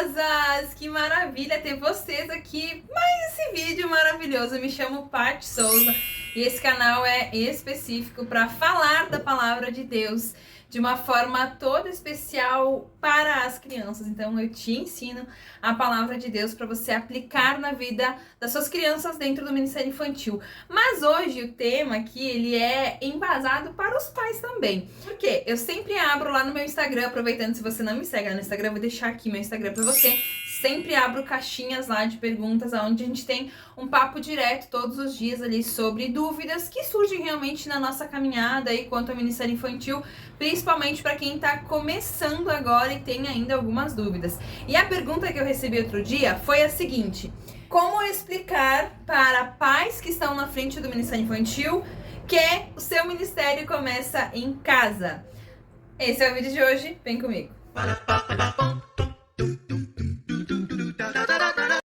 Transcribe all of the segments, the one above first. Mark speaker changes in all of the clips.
Speaker 1: maravilhosas! Que maravilha ter vocês aqui. Mais esse vídeo maravilhoso. Eu me chamo Paty Souza e esse canal é específico para falar da palavra de Deus de uma forma toda especial para as crianças. Então eu te ensino a palavra de Deus para você aplicar na vida das suas crianças dentro do Ministério Infantil. Mas hoje o tema aqui, ele é embasado para os pais também. Por quê? Eu sempre abro lá no meu Instagram, aproveitando, se você não me segue lá no Instagram, eu vou deixar aqui meu Instagram para você. Sempre abro caixinhas lá de perguntas, onde a gente tem um papo direto todos os dias ali sobre dúvidas que surgem realmente na nossa caminhada aí quanto ao Ministério Infantil, principalmente para quem está começando agora e tem ainda algumas dúvidas. E a pergunta que eu recebi outro dia foi a seguinte: como explicar para pais que estão na frente do Ministério Infantil que o seu ministério começa em casa? Esse é o vídeo de hoje, vem comigo.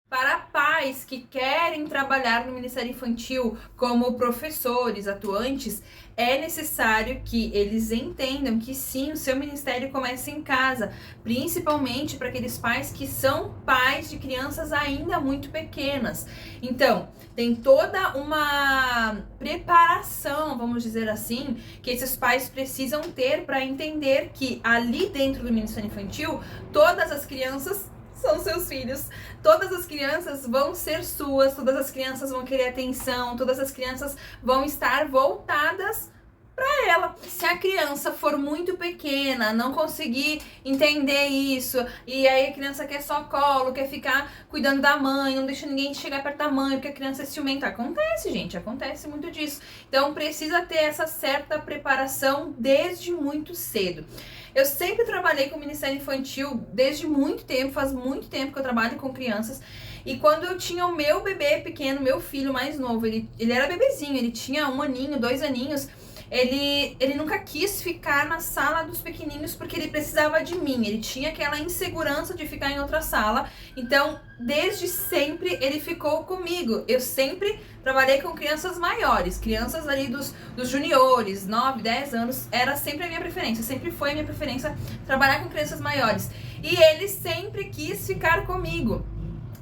Speaker 1: Para pais que querem trabalhar no Ministério Infantil como professores atuantes, é necessário que eles entendam que sim, o seu ministério começa em casa, principalmente para aqueles pais que são pais de crianças ainda muito pequenas. Então, tem toda uma preparação, vamos dizer assim, que esses pais precisam ter para entender que ali dentro do Ministério Infantil, todas as crianças são seus filhos, todas as crianças vão ser suas, todas as crianças vão querer atenção, todas as crianças vão estar voltadas para ela. Se a criança for muito pequena, não conseguir entender isso, e aí a criança quer só colo, quer ficar cuidando da mãe, não deixa ninguém chegar perto da mãe, porque a criança é ciumenta. Acontece, gente, acontece muito disso. Então precisa ter essa certa preparação desde muito cedo. Eu sempre trabalhei com o Ministério Infantil desde muito tempo, faz muito tempo que eu trabalho com crianças. E quando eu tinha o meu bebê pequeno, meu filho mais novo, ele era bebezinho, ele tinha 1 aninho, 2 aninhos. Ele nunca quis ficar na sala dos pequenininhos porque ele precisava de mim. Ele tinha aquela insegurança de ficar em outra sala. Então, desde sempre, ele ficou comigo. Eu sempre trabalhei com crianças maiores, crianças ali dos juniores, 9, 10 anos. Era sempre a minha preferência, sempre foi a minha preferência trabalhar com crianças maiores. E ele sempre quis ficar comigo.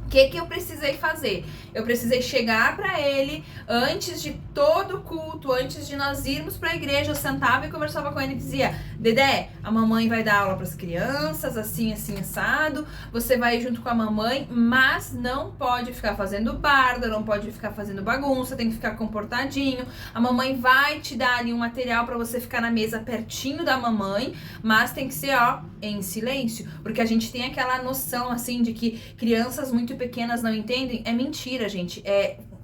Speaker 1: O que eu precisei fazer? Eu precisei chegar para ele antes de todo o culto, antes de nós irmos para a igreja. Eu sentava e conversava com ele e dizia: Dedé, a mamãe vai dar aula para as crianças, assim, assim, assado. Você vai junto com a mamãe, mas não pode ficar fazendo bardo, não pode ficar fazendo bagunça, tem que ficar comportadinho. A mamãe vai te dar ali um material para você ficar na mesa pertinho da mamãe, mas tem que ser, em silêncio, porque a gente tem aquela noção, assim, de que crianças muito pequenas não entendem. É mentira, gente.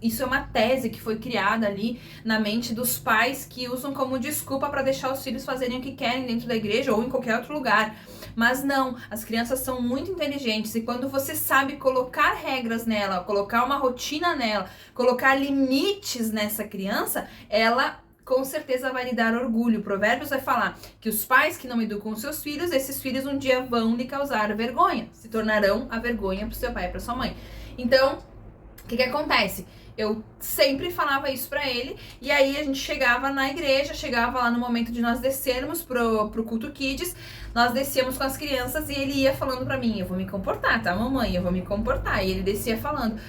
Speaker 1: Isso é uma tese que foi criada ali na mente dos pais que usam como desculpa para deixar os filhos fazerem o que querem dentro da igreja ou em qualquer outro lugar. Mas não, as crianças são muito inteligentes e quando você sabe colocar regras nela, colocar uma rotina nela, colocar limites nessa criança, ela com certeza vai lhe dar orgulho. Provérbios vai falar que os pais que não educam seus filhos, esses filhos um dia vão lhe causar vergonha, se tornarão a vergonha para o seu pai e para sua mãe. Então, o que acontece? Eu sempre falava isso pra ele, e aí a gente chegava na igreja, chegava lá no momento de nós descermos pro culto kids, nós descíamos com as crianças e ele ia falando pra mim: eu vou me comportar, tá, mamãe? Eu vou me comportar. E ele descia falando.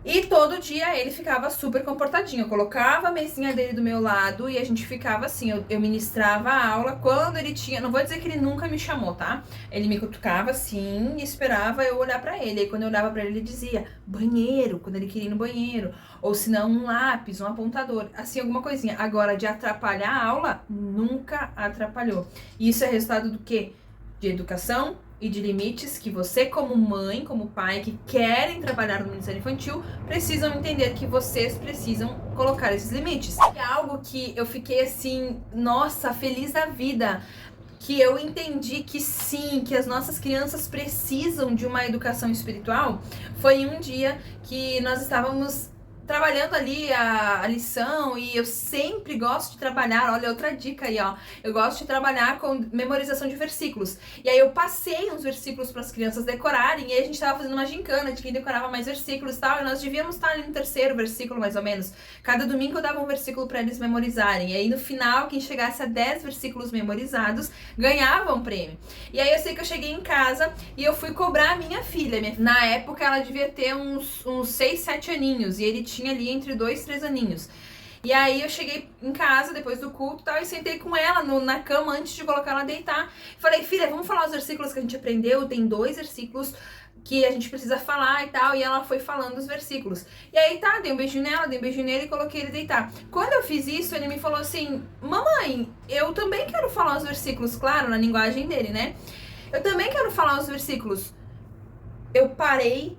Speaker 1: E todo dia ele ficava super comportadinho. Eu colocava a mesinha dele do meu lado e a gente ficava assim, eu ministrava a aula. Quando ele tinha, não vou dizer que ele nunca me chamou, tá? Ele me cutucava assim e esperava eu olhar pra ele. Aí quando eu olhava pra ele, ele dizia banheiro, quando ele queria ir no banheiro. Ou se não, um lápis, um apontador, assim, alguma coisinha. Agora, de atrapalhar a aula, nunca atrapalhou. E isso é resultado do quê? De educação e de limites que você, como mãe, como pai, que querem trabalhar no Ministério Infantil, precisam entender que vocês precisam colocar esses limites. É algo que eu fiquei assim, nossa, feliz da vida, que eu entendi que sim, que as nossas crianças precisam de uma educação espiritual. Foi um dia que nós estávamos trabalhando ali a lição, e eu sempre gosto de trabalhar, olha, outra dica aí, ó, eu gosto de trabalhar com memorização de versículos, e aí eu passei uns versículos para as crianças decorarem, e aí a gente tava fazendo uma gincana de quem decorava mais versículos e tal, e nós devíamos estar ali no terceiro versículo, mais ou menos. Cada domingo eu dava um versículo para eles memorizarem, e aí no final, quem chegasse a 10 versículos memorizados, ganhava um prêmio. E aí eu sei que eu cheguei em casa, e eu fui cobrar a minha filha, na época ela devia ter uns 6, 7 aninhos, e ele tinha ali entre 2 e 3 aninhos. E aí eu cheguei em casa depois do culto e tal, e sentei com ela na cama antes de colocar ela deitar. Falei, filha, vamos falar os versículos que a gente aprendeu, tem 2 versículos que a gente precisa falar e tal, e ela foi falando os versículos. E aí tá, dei um beijinho nela, dei um beijinho nele e coloquei ele deitar. Quando eu fiz isso, ele me falou assim, mamãe, eu também quero falar os versículos, claro, na linguagem dele, né? Eu também quero falar os versículos. Eu parei,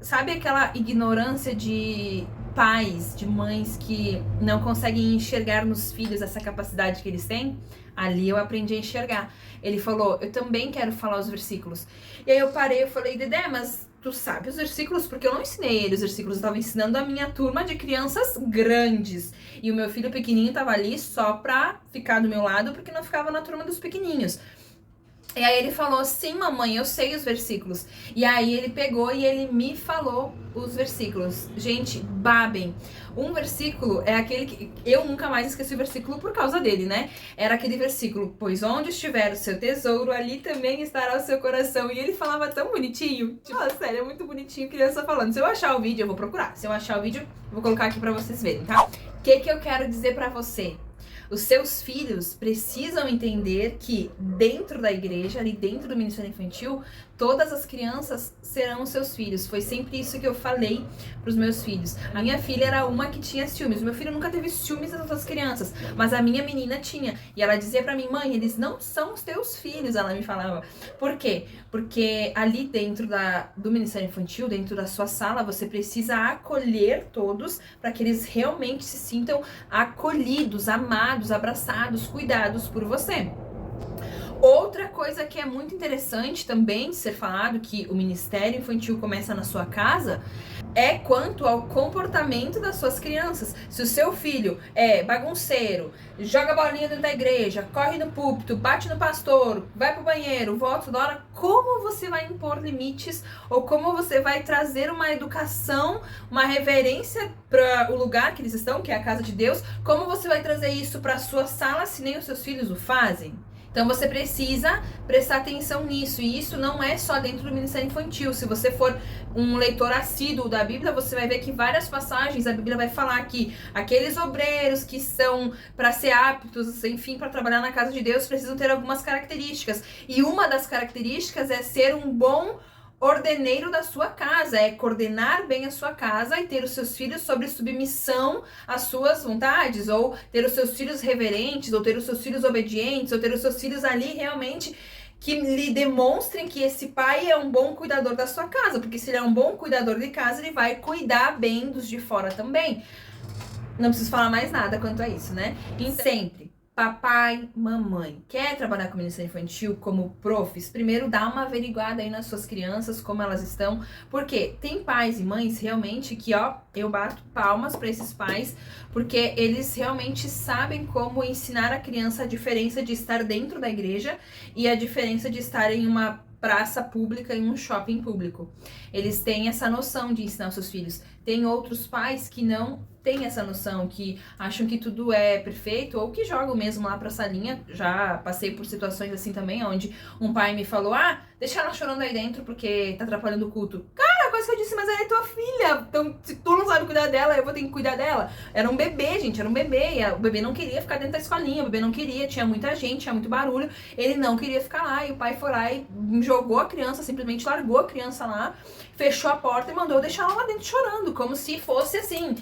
Speaker 1: sabe aquela ignorância de pais, de mães que não conseguem enxergar nos filhos essa capacidade que eles têm? Ali eu aprendi a enxergar. Ele falou, eu também quero falar os versículos. E aí eu parei, eu falei, Dedé, mas tu sabe os versículos? Porque eu não ensinei ele os versículos, eu tava ensinando a minha turma de crianças grandes. E o meu filho pequenininho tava ali só pra ficar do meu lado, porque não ficava na turma dos pequenininhos. E aí ele falou, sim, mamãe, eu sei os versículos. E aí ele pegou e ele me falou os versículos. Gente, babem. Um versículo é aquele que... Eu nunca mais esqueci o versículo por causa dele, né? Era aquele versículo, pois onde estiver o seu tesouro, ali também estará o seu coração. E ele falava tão bonitinho. Tipo, sério, é muito bonitinho criança falando. Se eu achar o vídeo, eu vou procurar. Se eu achar o vídeo, eu vou colocar aqui pra vocês verem, tá? O que eu quero dizer pra você? Os seus filhos precisam entender que dentro da igreja, ali dentro do Ministério Infantil, todas as crianças serão os seus filhos. Foi sempre isso que eu falei pros meus filhos. A minha filha era uma que tinha ciúmes. O meu filho nunca teve ciúmes das outras crianças, mas a minha menina tinha. E ela dizia pra mim, mãe, eles não são os teus filhos, ela me falava. Por quê? Porque ali dentro do Ministério Infantil, dentro da sua sala, você precisa acolher todos para que eles realmente se sintam acolhidos, amados, abraçados, cuidados por você. Outra coisa que é muito interessante também de ser falado, que o Ministério Infantil começa na sua casa, é quanto ao comportamento das suas crianças. Se o seu filho é bagunceiro, joga bolinha dentro da igreja, corre no púlpito, bate no pastor, vai pro banheiro, volta toda hora, como você vai impor limites ou como você vai trazer uma educação, uma reverência para o lugar que eles estão, que é a casa de Deus, como você vai trazer isso para sua sala se nem os seus filhos o fazem? Então você precisa prestar atenção nisso, e isso não é só dentro do Ministério Infantil. Se você for um leitor assíduo da Bíblia, você vai ver que várias passagens a Bíblia vai falar que aqueles obreiros que são para ser aptos, enfim, para trabalhar na casa de Deus, precisam ter algumas características. E uma das características é ser um bom ordeneiro da sua casa, é coordenar bem a sua casa e ter os seus filhos sob submissão às suas vontades, ou ter os seus filhos reverentes, ou ter os seus filhos obedientes, ou ter os seus filhos ali realmente que lhe demonstrem que esse pai é um bom cuidador da sua casa, porque se ele é um bom cuidador de casa, ele vai cuidar bem dos de fora também. Não preciso falar mais nada quanto a isso, né? E sempre, papai, mamãe, quer trabalhar com Ministério Infantil como profs? Primeiro dá uma averiguada aí nas suas crianças, como elas estão, porque tem pais e mães realmente que, ó, eu bato palmas para esses pais, porque eles realmente sabem como ensinar a criança a diferença de estar dentro da igreja e a diferença de estar em uma praça pública, em um shopping público. Eles têm essa noção de ensinar os seus filhos. Tem outros pais que não têm essa noção, que acham que tudo é perfeito, ou que jogam mesmo lá pra salinha. Já passei por situações assim também, onde um pai me falou, deixa ela chorando aí dentro porque tá atrapalhando o culto. Cara, quase que eu disse, mas ela é tua filha, então se tu não sabe cuidar dela, eu vou ter que cuidar dela. Era um bebê, gente, era um bebê, e o bebê não queria ficar dentro da escolinha, o bebê não queria, tinha muita gente, tinha muito barulho, ele não queria ficar lá, e o pai foi lá e jogou a criança, simplesmente largou a criança lá, fechou a porta e mandou deixar ela lá dentro chorando, como se fosse assim.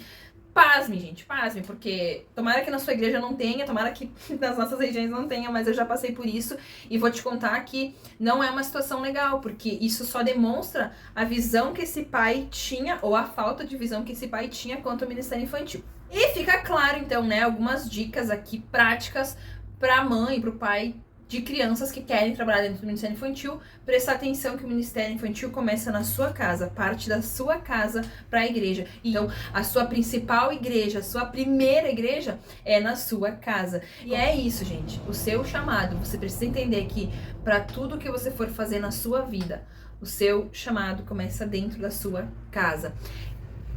Speaker 1: Pasme, gente, pasme, porque tomara que na sua igreja não tenha, tomara que nas nossas regiões não tenha, mas eu já passei por isso e vou te contar que não é uma situação legal, porque isso só demonstra a visão que esse pai tinha, ou a falta de visão que esse pai tinha quanto ao Ministério Infantil. E fica claro, então, né, algumas dicas aqui práticas pra mãe, pro pai de crianças que querem trabalhar dentro do Ministério Infantil, prestar atenção que o Ministério Infantil começa na sua casa, parte da sua casa para a igreja. Então, a sua principal igreja, a sua primeira igreja é na sua casa. E é isso, gente. O seu chamado, você precisa entender que para tudo que você for fazer na sua vida, o seu chamado começa dentro da sua casa.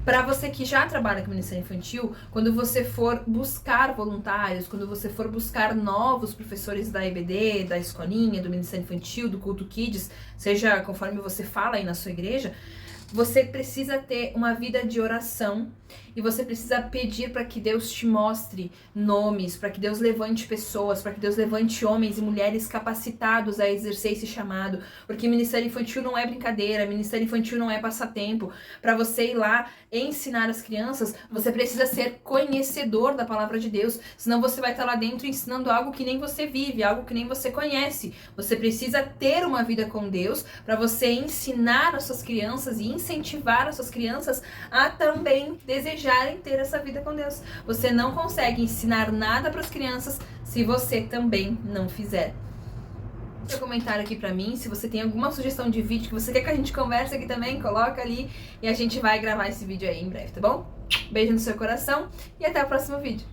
Speaker 1: Para você que já trabalha com o Ministério Infantil, quando você for buscar voluntários, quando você for buscar novos professores da EBD, da escolinha, do Ministério Infantil, do Culto Kids, seja conforme você fala aí na sua igreja, você precisa ter uma vida de oração e você precisa pedir para que Deus te mostre nomes, para que Deus levante pessoas, para que Deus levante homens e mulheres capacitados a exercer esse chamado, porque Ministério Infantil não é brincadeira, Ministério Infantil não é passatempo. Para você ir lá ensinar as crianças, você precisa ser conhecedor da palavra de Deus, senão você vai estar lá dentro ensinando algo que nem você vive, algo que nem você conhece. Você precisa ter uma vida com Deus para você ensinar as suas crianças e incentivar as suas crianças a também desejarem ter essa vida com Deus. Você não consegue ensinar nada para as crianças se você também não fizer. Seu comentário aqui pra mim, se você tem alguma sugestão de vídeo que você quer que a gente converse aqui também, coloca ali e a gente vai gravar esse vídeo aí em breve, tá bom? Beijo no seu coração e até o próximo vídeo.